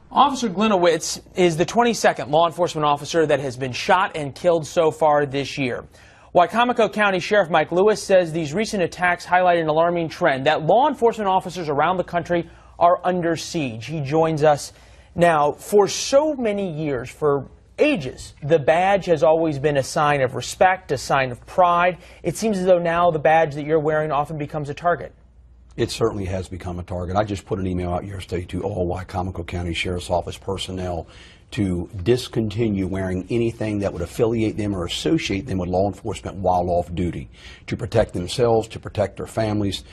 Officer Glinowitz is the 22nd law enforcement officer that has been shot and killed so far this year. Wicomico County Sheriff Mike Lewis says these recent attacks highlight an alarming trend that law enforcement officers around the country are under siege. He joins us now. For so many years, for ages, the badge has always been a sign of respect, a sign of pride. It seems as though now the badge that you're wearing often becomes a target. It certainly has become a target. I just put an email out yesterday to all Wicomico County Sheriff's Office personnel to discontinue wearing anything that would affiliate them or associate them with law enforcement while off duty, to protect themselves, to protect their families.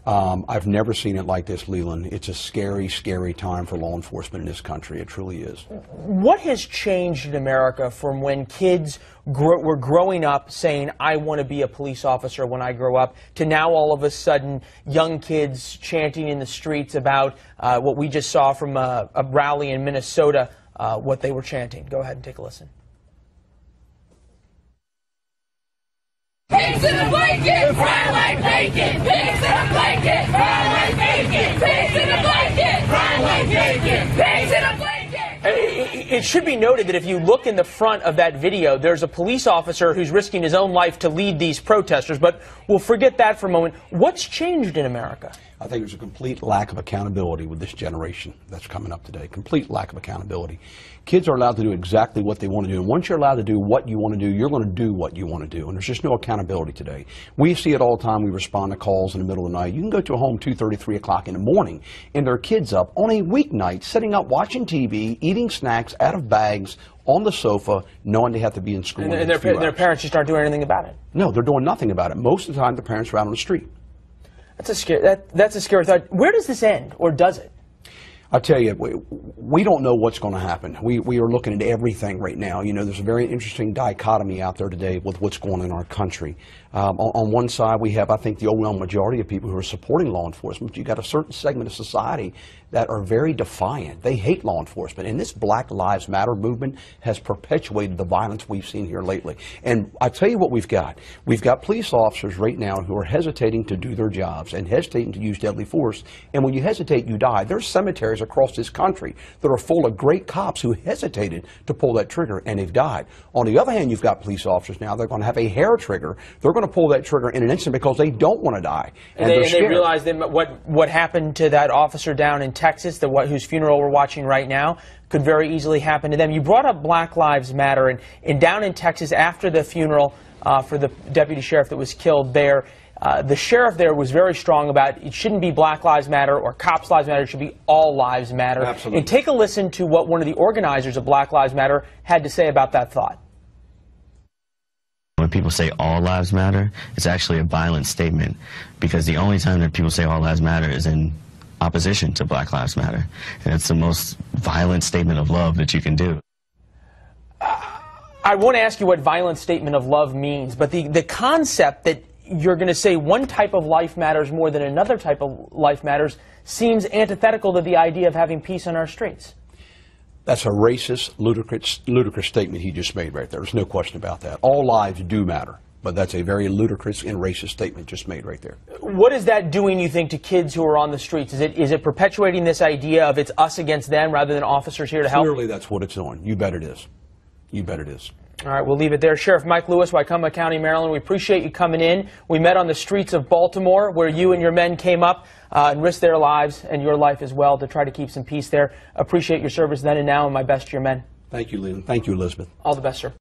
I've never seen it like this, Leland. It's a scary, scary time for law enforcement in this country. It truly is. What has changed in America from when kids were growing up saying, I want to be a police officer when I grow up, to now all of a sudden young kids chanting in the streets about what we just saw from a rally in Minnesota, what they were chanting? Go ahead and take a listen. Pigs in a blanket, fry like bacon. Pigs in a blanket, fry like bacon. Pigs in a blanket, fry like bacon. Pigs in a blanket. It should be noted that if you look in the front of that video, there's a police officer who's risking his own life to lead these protesters. But we'll forget that for a moment. What's changed in America? I think there's a complete lack of accountability with this generation that's coming up today. Complete lack of accountability. Kids are allowed to do exactly what they want to do. And once you're allowed to do what you want to do, you're going to do what you want to do. And there's just no accountability today. We see it all the time. We respond to calls in the middle of the night. You can go to a home 2:30, 3 o'clock in the morning, and there are kids up on a weeknight, sitting up watching TV, eating snacks out of bags on the sofa, knowing they have to be in school. And their parents just aren't doing anything about it. No, they're doing nothing about it. Most of the time, the parents are out on the street. That's a scary thought. Where does this end, or does it? I tell you, we don't know what's going to happen. We are looking at everything right now. You know, there's a very interesting dichotomy out there today with what's going on in our country. On one side, we have, I think, the overwhelming majority of people who are supporting law enforcement. You've got a certain segment of society that are very defiant. They hate law enforcement. And this Black Lives Matter movement has perpetuated the violence we've seen here lately. And I tell you what we've got. We've got police officers right now who are hesitating to do their jobs and hesitating to use deadly force. And when you hesitate, you die. There's cemeteries across this country that are full of great cops who hesitated to pull that trigger, and they've died. On the other hand, you've got police officers now. They're going to have a hair trigger. They're going to pull that trigger in an instant because they don't want to die. And they realize that what happened to that officer down in Texas, whose funeral we're watching right now, could very easily happen to them. You brought up Black Lives Matter, and down in Texas, after the funeral for the deputy sheriff that was killed there, the sheriff there was very strong about it shouldn't be Black Lives Matter or Cops Lives Matter. It should be All Lives Matter. Absolutely. And take a listen to what one of the organizers of Black Lives Matter had to say about that thought. When people say all lives matter, it's actually a violent statement, because the only time that people say all lives matter is in opposition to Black Lives Matter. And it's the most violent statement of love that you can do. I won't ask you what violent statement of love means, but the concept that you're going to say one type of life matters more than another type of life matters seems antithetical to the idea of having peace on our streets. That's a racist, ludicrous statement he just made right there. There's no question about that. All lives do matter, but that's a very ludicrous and racist statement just made right there. What is that doing, you think, to kids who are on the streets? Is it perpetuating this idea of it's us against them rather than officers here to help? Clearly that's what it's doing. You bet it is. You bet it is. All right, we'll leave it there. Sheriff Mike Lewis, Wicomico County, Maryland, we appreciate you coming in. We met on the streets of Baltimore, where you and your men came up and risked their lives and your life as well to try to keep some peace there. Appreciate your service then and now, and my best to your men. Thank you, Leland. Thank you, Elizabeth. All the best, sir.